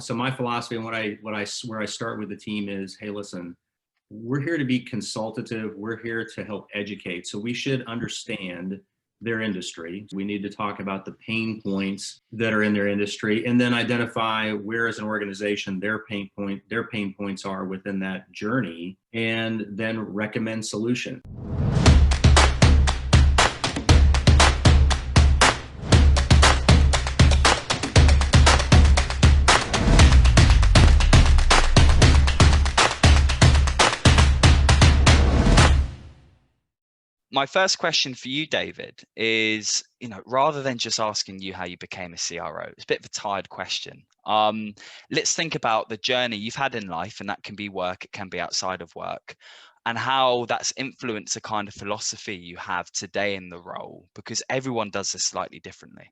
So my philosophy and where I start with the team is, hey, listen, we're here to be consultative. We're here to help educate. So we should understand their industry. We need to talk about the pain points that are in their industry and then identify where as an organization their pain points are within that journey and then recommend solutions. My first question for you, David, is, rather than just asking you how you became a CRO, it's a bit of a tired question. Let's think about the journey you've had in life, and that can be work, it can be outside of work, and how that's influenced the kind of philosophy you have today in the role, because everyone does this slightly differently.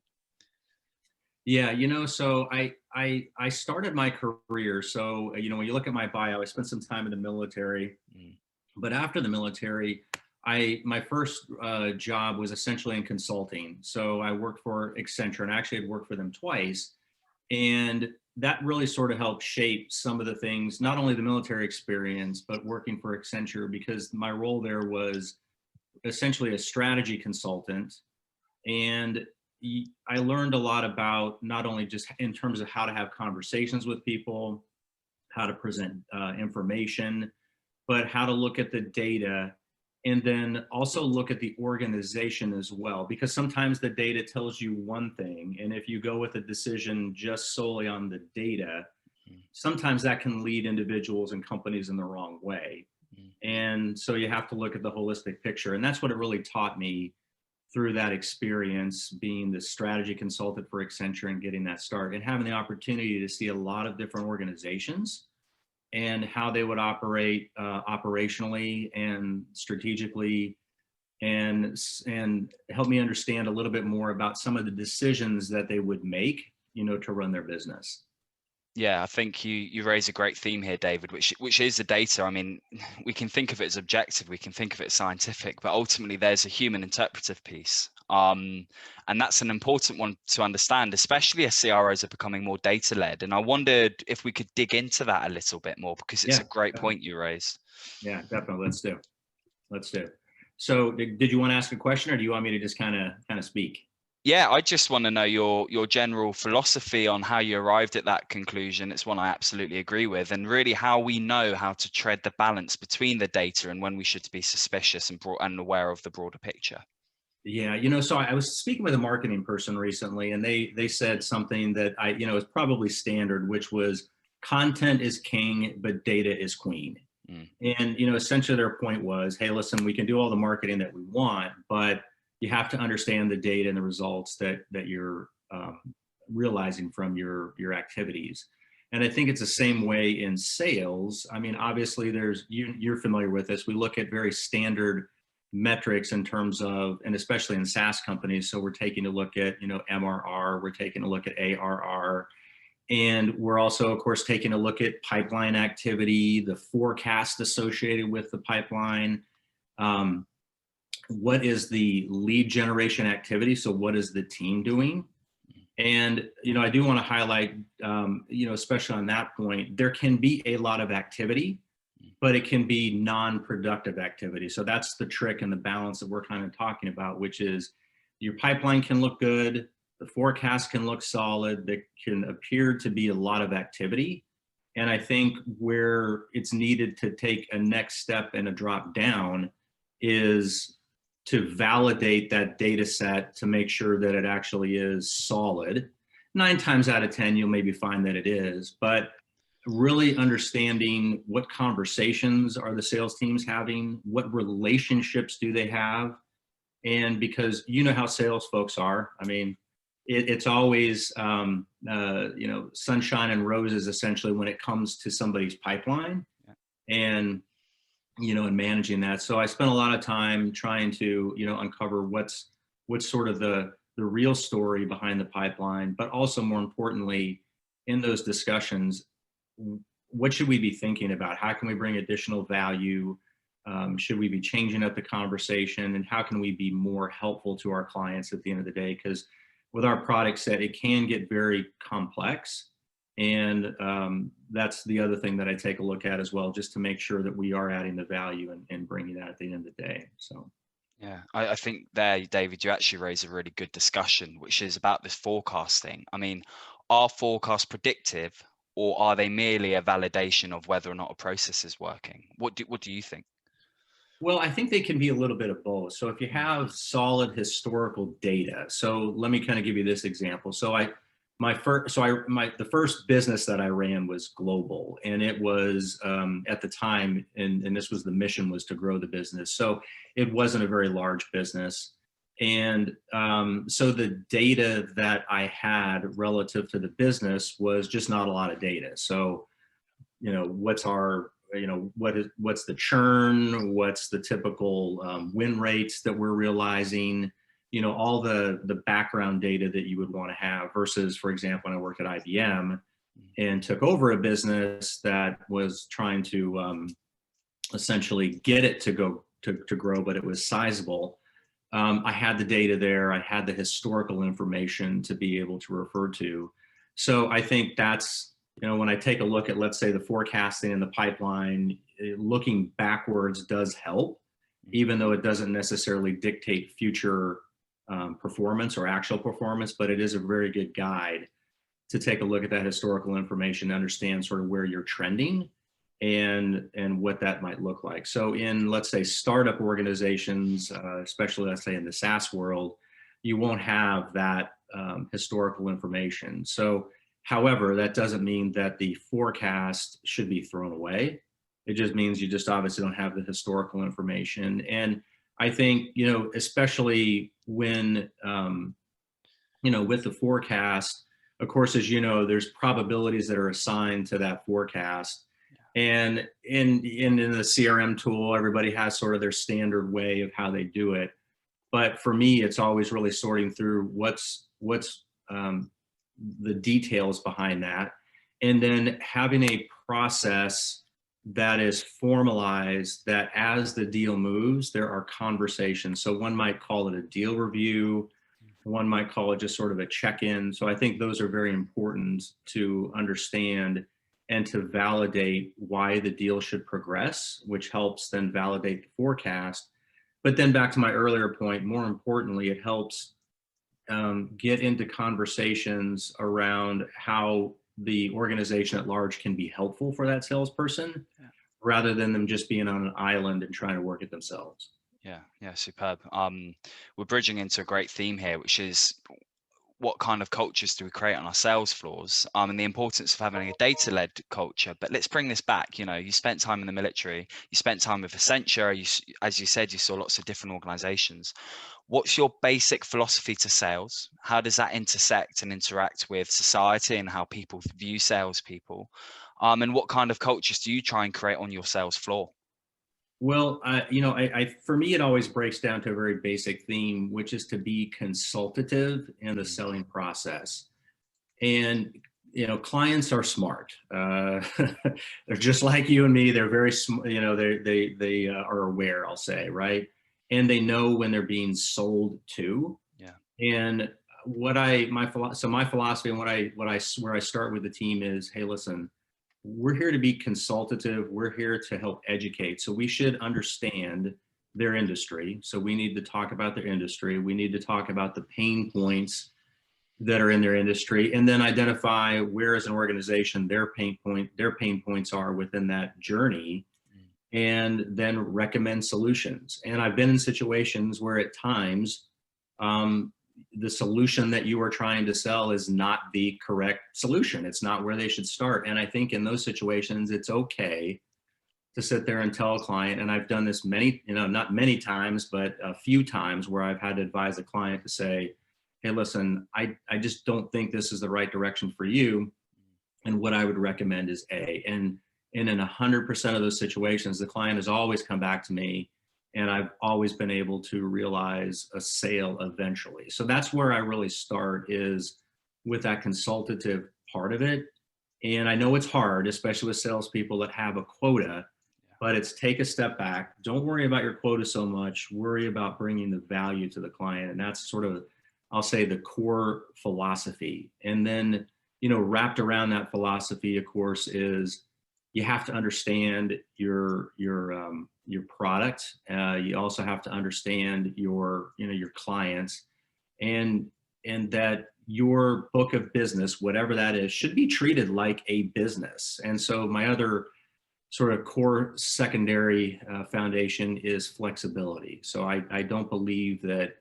Yeah, so I started my career. So, when you look at my bio, I spent some time in the military, but after the military, my first job was essentially in consulting. So I worked for Accenture, and I actually had worked for them twice. And that really sort of helped shape some of the things, not only the military experience, but working for Accenture, because my role there was essentially a strategy consultant. And I learned a lot about not only just in terms of how to have conversations with people, how to present information, but how to look at the data and then also look at the organization as well, because sometimes the data tells you one thing. And if you go with a decision just solely on the data, sometimes that can lead individuals and companies in the wrong way. And so you have to look at the holistic picture. And that's what it really taught me through that experience, being the strategy consultant for Accenture and getting that start and having the opportunity to see a lot of different organizations and how they would operate operationally and strategically, and help me understand a little bit more about some of the decisions that they would make, to run their business. Yeah, I think you raise a great theme here, David, which is the data. I mean, we can think of it as objective, we can think of it as scientific, but ultimately there's a human interpretive piece. And that's an important one to understand, especially as CROs are becoming more data-led. And I wondered if we could dig into that a little bit more, because it's a great point you raised. Yeah, definitely. Let's do. So did you want to ask a question, or do you want me to just kind of speak? Yeah, I just want to know your general philosophy on how you arrived at that conclusion. It's one I absolutely agree with, and really how we know how to tread the balance between the data and when we should be suspicious and aware of the broader picture. Yeah, so I was speaking with a marketing person recently, and they said something that is probably standard, which was content is king, but data is queen. And, essentially their point was, hey, listen, we can do all the marketing that we want, but you have to understand the data and the results that you're realizing from your activities. And I think it's the same way in sales. I mean, obviously you're familiar with this. We look at very standard metrics in terms of, and especially in SaaS companies. So we're taking a look at, MRR, we're taking a look at ARR, and we're also, of course, taking a look at pipeline activity, the forecast associated with the pipeline. What is the lead generation activity? So what is the team doing? And, I do want to highlight, especially on that point, there can be a lot of activity, but it can be non-productive activity. So that's the trick and the balance that we're kind of talking about, which is your pipeline can look good, the forecast can look solid, there can appear to be a lot of activity. And I think where it's needed to take a next step and a drop down is to validate that data set to make sure that it actually is solid. 9 times out of 10, you'll maybe find that it is, but really understanding what conversations are the sales teams having, what relationships do they have, and because how sales folks are, I mean, it's always sunshine and roses essentially when it comes to somebody's pipeline, and and managing that. So I spent a lot of time trying to uncover what's sort of the real story behind the pipeline, but also more importantly in those discussions, what should we be thinking about? How can we bring additional value? Should we be changing up the conversation, and how can we be more helpful to our clients at the end of the day? Because with our product set, it can get very complex. And that's the other thing that I take a look at as well, just to make sure that we are adding the value and bringing that at the end of the day. So. Yeah, I think there, David, you actually raise a really good discussion, which is about this forecasting. I mean, are forecasts predictive, or are they merely a validation of whether or not a process is working? What do you think? Well, I think they can be a little bit of both. So if you Mm, have solid historical data, so let me kind of give you this example. So the first business that I ran was global, and it was at the time, and this was the mission, was to grow the business. So it wasn't a very large business. And so the data that I had relative to the business was just not a lot of data. So what's the churn, what's the typical win rates that we're realizing, all the background data that you would want to have, versus, for example, when I worked at IBM mm, and took over a business that was trying to essentially get it to go to grow, but it was sizable. I had the data there, I had the historical information to be able to refer to. So I think that's, when I take a look at, let's say, the forecasting and the pipeline, looking backwards does help, mm. even though it doesn't necessarily dictate future performance or actual performance, but it is a very good guide to take a look at that historical information, understand sort of where you're trending and what that might look like. So in, let's say, startup organizations, especially, let's say, in the SaaS world, you won't have that historical information. So however, that doesn't mean that the forecast should be thrown away. It just means you just obviously don't have the historical information. And I think, especially when, with the forecast, of course, as you know, there's probabilities that are assigned to that forecast. And in the CRM tool, everybody has sort of their standard way of how they do it. But for me, it's always really sorting through what's the details behind that, and then having a process that is formalized, that as the deal moves, there are conversations. So one might call it a deal review, one might call it just sort of a check-in. So I think those are very important to understand and to validate why the deal should progress, which helps then validate the forecast. But then back to my earlier point, more importantly, it helps get into conversations around how the organization at large can be helpful for that salesperson, Yeah. rather than them just being on an island and trying to work it themselves. Yeah, superb. We're bridging into a great theme here, which is what kind of cultures do we create on our sales floors, and the importance of having a data-led culture. But let's bring this back. You spent time in the military, you spent time with Accenture, as you said, you saw lots of different organizations. What's your basic philosophy to sales? How does that intersect and interact with society and how people view salespeople? And what kind of cultures do you try and create on your sales floor? Well, for me, it always breaks down to a very basic theme, which is to be consultative in the Mm, selling process. And clients are smart. They're just like you and me. They're very they are aware, I'll say, right? And they know when they're being sold to. yeah. And my philosophy, and where I start with the team is, hey, listen, we're here to be consultative. We're here to help educate. So we should understand their industry. So we need to talk about their industry. We need to talk about the pain points that are in their industry, and then identify where, as an organization, their pain points are within that journey, Mm, and then recommend solutions. And I've been in situations where at times the solution that you are trying to sell is not the correct solution. It's not where they should start. And I think in those situations, it's okay to sit there and tell a client, and I've done this many, not many times, but a few times, where I've had to advise a client to say, hey, listen, I just don't think this is the right direction for you. And what I would recommend is A. And in 100% of those situations, the client has always come back to me, and I've always been able to realize a sale eventually. So that's where I really start, is with that consultative part of it. And I know it's hard, especially with salespeople that have a quota, but it's take a step back. Don't worry about your quota so much. Worry about bringing the value to the client. And that's sort of, I'll say, the core philosophy. And then, wrapped around that philosophy, of course, is you have to understand your product. You also have to understand your clients, and that your book of business, whatever that is, should be treated like a business. And so my other sort of core secondary foundation is flexibility. So I don't believe that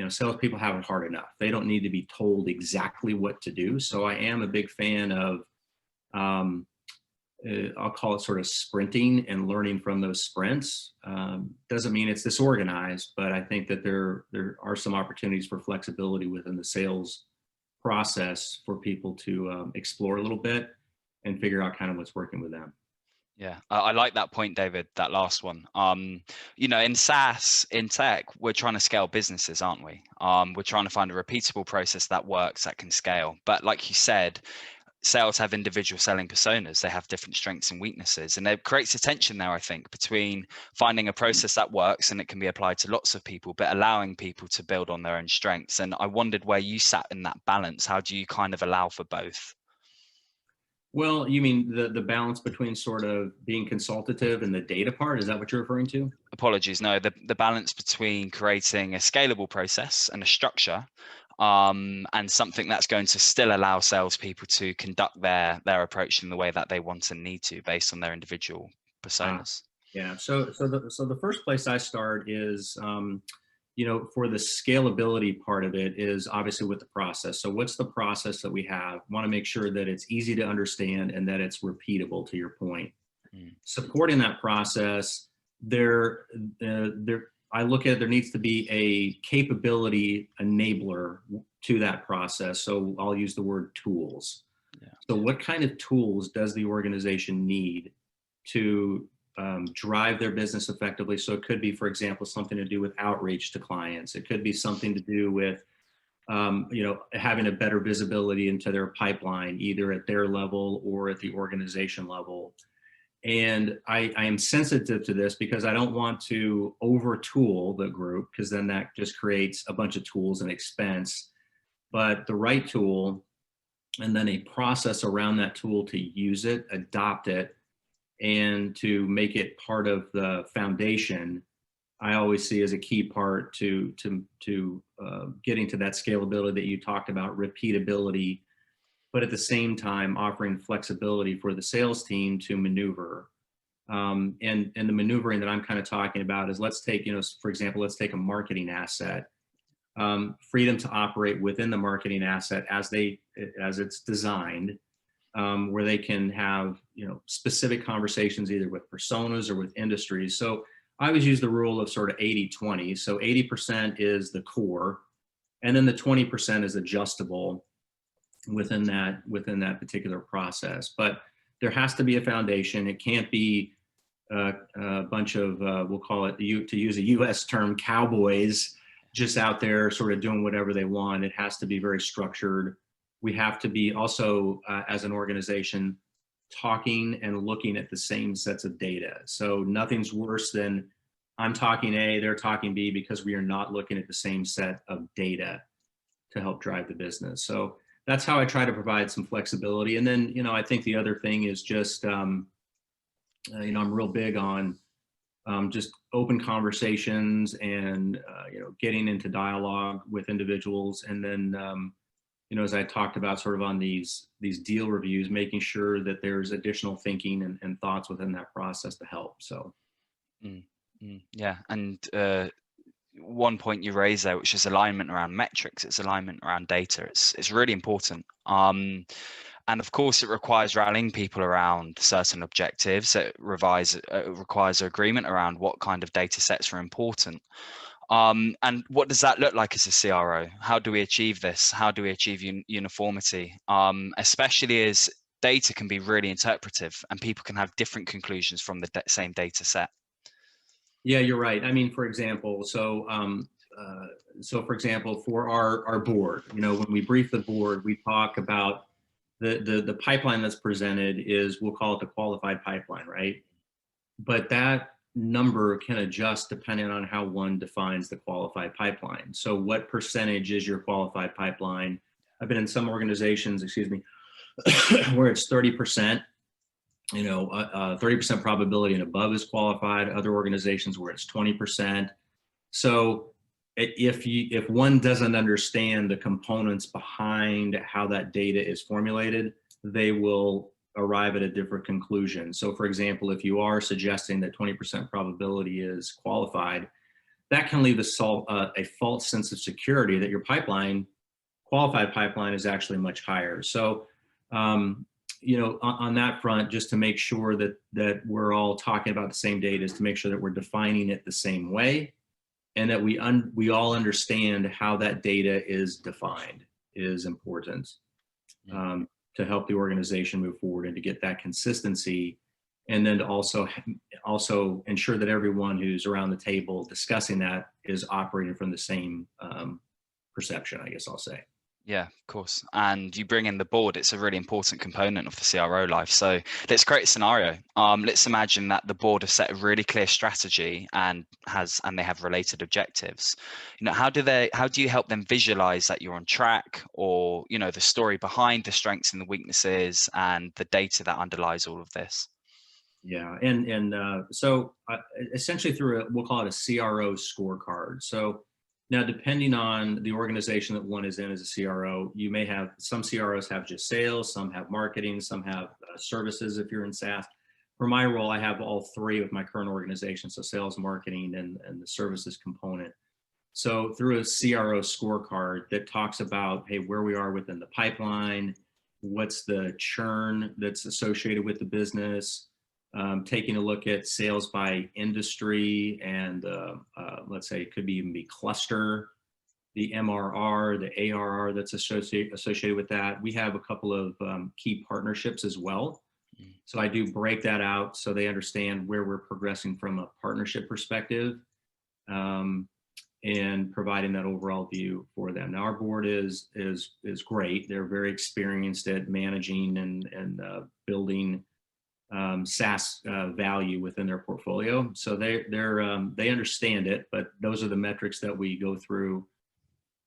salespeople have it hard enough. They don't need to be told exactly what to do. So I am a big fan of, um, I'll call it sort of sprinting and learning from those sprints. Doesn't mean it's disorganized, but I think that there are some opportunities for flexibility within the sales process for people to explore a little bit and figure out kind of what's working with them. Yeah, I like that point, David, that last one. In SaaS, in tech, we're trying to scale businesses, aren't we? We're trying to find a repeatable process that works, that can scale. But like you said, sales have individual selling personas. They have different strengths and weaknesses. And it creates a tension there, I think, between finding a process that works and it can be applied to lots of people, but allowing people to build on their own strengths. And I wondered where you sat in that balance. How do you kind of allow for both? Well, you mean the balance between sort of being consultative and the data part? Is that what you're referring to? Apologies. No, the balance between creating a scalable process and a structure, and something that's going to still allow salespeople to conduct their approach in the way that they want and need to, based on their individual Ah, personas. yeah. So the first place I start is, for the scalability part of it is obviously with the process. So what's the process that we have? Want to make sure that it's easy to understand and that it's repeatable, to your point. Mm, Supporting that process, there, I look at, there needs to be a capability enabler to that process. So I'll use the word tools. yeah. So what kind of tools does the organization need to drive their business effectively? So it could be, for example, something to do with outreach to clients. It could be something to do with, having a better visibility into their pipeline, either at their level or at the organization level. And I am sensitive to this because I don't want to over tool the group, because then that just creates a bunch of tools and expense. But the right tool, and then a process around that tool to use it, adopt it, and to make it part of the foundation, I always see as a key part to getting to that scalability that you talked about, repeatability, but at the same time offering flexibility for the sales team to maneuver. And the maneuvering that I'm kind of talking about is, let's take, for example, let's take a marketing asset, freedom to operate within the marketing asset as it's designed, where they can have, specific conversations either with personas or with industries. So I always use the rule of sort of 80-20. So 80% is the core, and then the 20% is adjustable within that particular process. But there has to be a foundation. It can't be a bunch of, we'll call it, to use a US term, cowboys just out there sort of doing whatever they want. It has to be very structured. We have to be also, as an organization, talking and looking at the same sets of data. So nothing's worse than I'm talking A, they're talking B, because we are not looking at the same set of data to help drive the business. So that's how I try to provide some flexibility. And then, I think the other thing is just, I'm real big on just open conversations and, getting into dialogue with individuals. And then, as I talked about sort of on these deal reviews, making sure that there's additional thinking and thoughts within that process to help. So. Mm, yeah. And one point you raised there, which is alignment around metrics, it's alignment around data. It's really important. And of course, it requires rallying people around certain objectives. It requires agreement around what kind of data sets are important. And what does that look like as a CRO? How do we achieve this? How do we achieve uniformity? Especially as data can be really interpretive and people can have different conclusions from the same data set. Yeah, you're right. I mean, for example, for example, for our board, when we brief the board, we talk about the pipeline that's presented is, we'll call it the qualified pipeline, right? But that number can adjust depending on how one defines the qualified pipeline. So what percentage is your qualified pipeline? I've been in some organizations, excuse me, where it's 30%, 30% probability and above is qualified. Other organizations where it's 20%. So if one doesn't understand the components behind how that data is formulated, they will arrive at a different conclusion. So for example, if you are suggesting that 20% probability is qualified, that can leave a false sense of security that your qualified pipeline is actually much higher. So, on that front, just to make sure that we're all talking about the same data, is to make sure that we're defining it the same way, and that we all understand how that data is defined is important, to help the organization move forward and to get that consistency, and then to also ensure that everyone who's around the table discussing that is operating from the same perception, I guess I'll say. Yeah, of course. And you bring in the board. It's a really important component of the CRO life. So let's create a scenario. Let's imagine that the board has set a really clear strategy and they have related objectives. How do you help them visualize that you're on track, or, the story behind the strengths and the weaknesses and the data that underlies all of this? Yeah, and so essentially through we'll call it a CRO scorecard. So now, depending on the organization that one is in as a CRO, you may have some CROs have just sales, some have marketing, some have services if you're in SaaS. For my role, I have all three with my current organization, so sales, marketing, and the services component. So through a CRO scorecard that talks about, hey, where we are within the pipeline, what's the churn that's associated with the business, taking a look at sales by industry, and let's say it could even be Kluster, the MRR, the ARR that's associated with that. We have a couple of key partnerships as well. So I do break that out so they understand where we're progressing from a partnership perspective, and providing that overall view for them. Now, our board is great. They're very experienced at managing and building SaaS value within their portfolio. So they understand it, but those are the metrics that we go through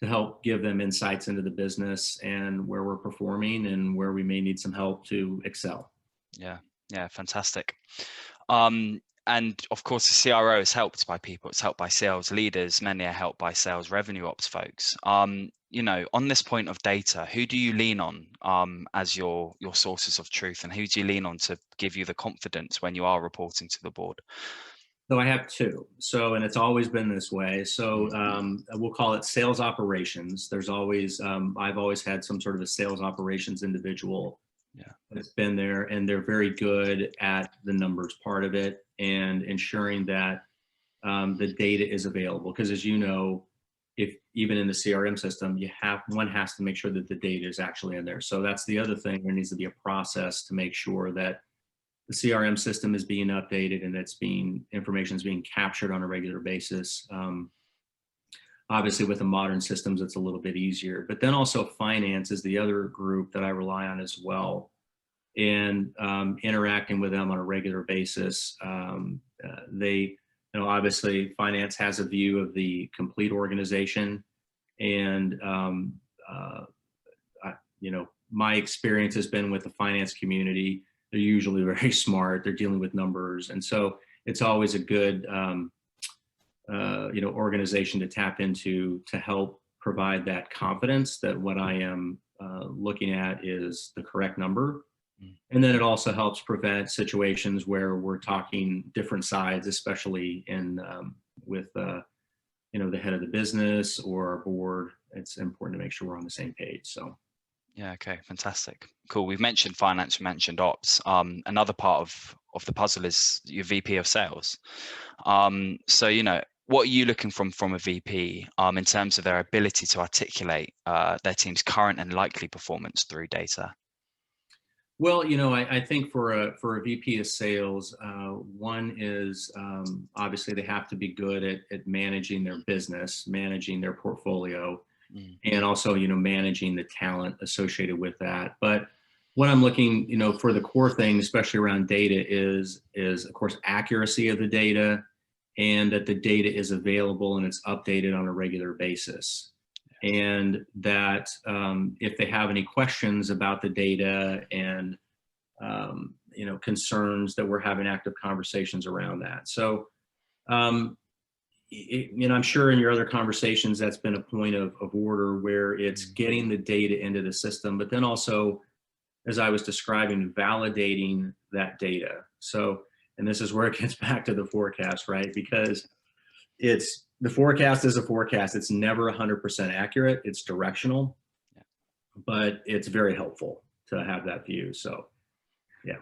to help give them insights into the business and where we're performing and where we may need some help to excel. Yeah, fantastic. And of course, the CRO is helped by people. It's helped by sales leaders. Many are helped by sales revenue ops folks. On this point of data, who do you lean on as your sources of truth, and who do you lean on to give you the confidence when you are reporting to the board? So I have two. And it's always been this way. So we'll call it sales operations. There's always, I've always had some sort of a sales operations individual that's been there, and they're very good at the numbers part of it and ensuring that the data is available. Because as you know, if even in the CRM system, one has to make sure that the data is actually in there. So that's the other thing. There needs to be a process to make sure that the CRM system is being updated and information is being captured on a regular basis. Obviously, with the modern systems, it's a little bit easier. But then also finance is the other group that I rely on as well, and interacting with them on a regular basis. Obviously, finance has a view of the complete organization, and my experience has been with the finance community. They're usually very smart. They're dealing with numbers, and so it's always a good organization to tap into to help provide that confidence that what I am looking at is the correct number. And then it also helps prevent situations where we're talking different sides, especially with the head of the business or our board. It's important to make sure we're on the same page. So. Yeah. Okay. Fantastic. Cool. We've mentioned finance. We mentioned ops. Another part of the puzzle is your VP of sales. What are you looking from a VP in terms of their ability to articulate their team's current and likely performance through data? Well, I think for a VP of sales, one is obviously they have to be good at managing their business, managing their portfolio, and also, managing the talent associated with that. But what I'm looking, for the core thing, especially around data, is of course accuracy of the data, and that the data is available and it's updated on a regular basis. and that if they have any questions about the data and concerns, that we're having active conversations around that. So I'm sure in your other conversations that's been a point of order, where it's getting the data into the system, but then also, as I was describing, validating that data. So, and this is where it gets back to the forecast, right? Because the forecast is a forecast. It's never 100% accurate. It's directional, but it's very helpful to have that view. So, yeah.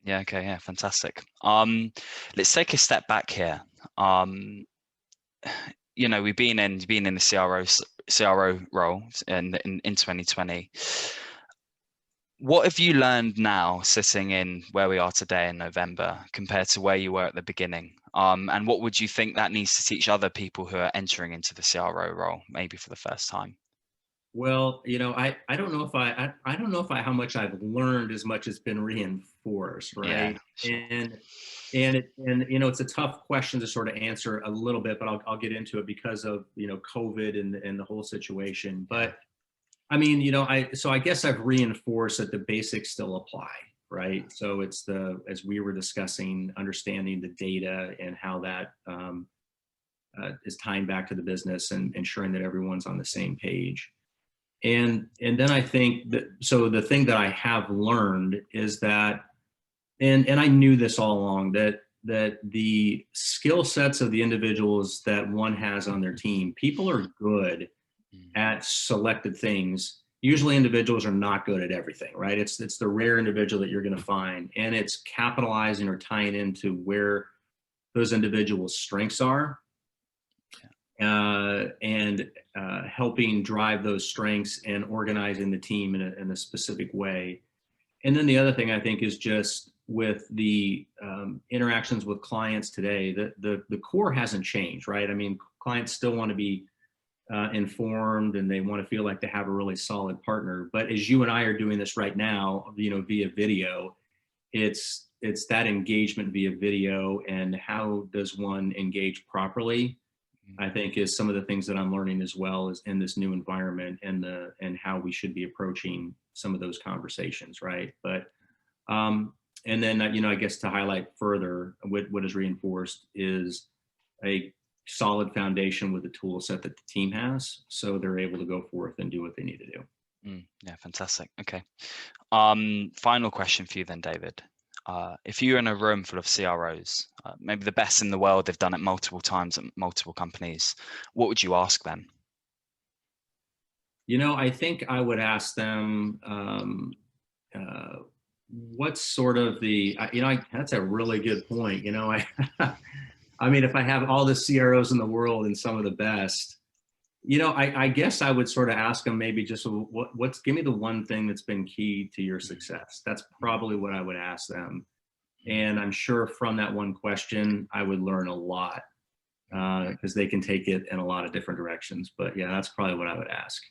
Yeah. Okay. Yeah. Fantastic. Let's take a step back here. We've been in the CRO role in 2020. What have you learned now, sitting in where we are today in November, compared to where you were at the beginning? And what would you think that needs to teach other people who are entering into the CRO role, maybe for the first time? Well, I don't know if I don't know if how much I've learned as much as been reinforced, Yeah, right? sure. And it's a tough question to sort of answer a little bit, but I'll get into it because of COVID and the whole situation. But I mean, I guess I've reinforced that the basics still apply, right? So it's as we were discussing, understanding the data and how that is tying back to the business and ensuring that everyone's on the same page. And then I think that, so the thing that I have learned is that, and I knew this all along, that the skill sets of the individuals that one has on their team, people are good at selected things. Usually individuals are not good at everything, right? It's the rare individual that you're going to find, and it's capitalizing or tying into where those individuals' strengths are, and helping drive those strengths and organizing the team in a specific way. And then the other thing I think is just with the interactions with clients today, the core hasn't changed, right? I mean, clients still want to be informed, and they want to feel like they have a really solid partner. But as you and I are doing this right now, via video, it's that engagement via video, and how does one engage properly, I think, is some of the things that I'm learning as well, as in this new environment, and how we should be approaching some of those conversations, right? But and then I guess to highlight further, what is reinforced is a solid foundation with the tool set that the team has, so they're able to go forth and do what they need to do. Yeah, fantastic. Okay. Final question for you then, David. If you're in a room full of CROs, maybe the best in the world, they've done it multiple times at multiple companies, what would you ask them? I think I would ask them, what's sort of that's a really good point. I mean, if I have all the CROs in the world and some of the best, I guess I would sort of ask them, maybe just give me the one thing that's been key to your success. That's probably what I would ask them. And I'm sure from that one question, I would learn a lot, because they can take it in a lot of different directions. But yeah, that's probably what I would ask.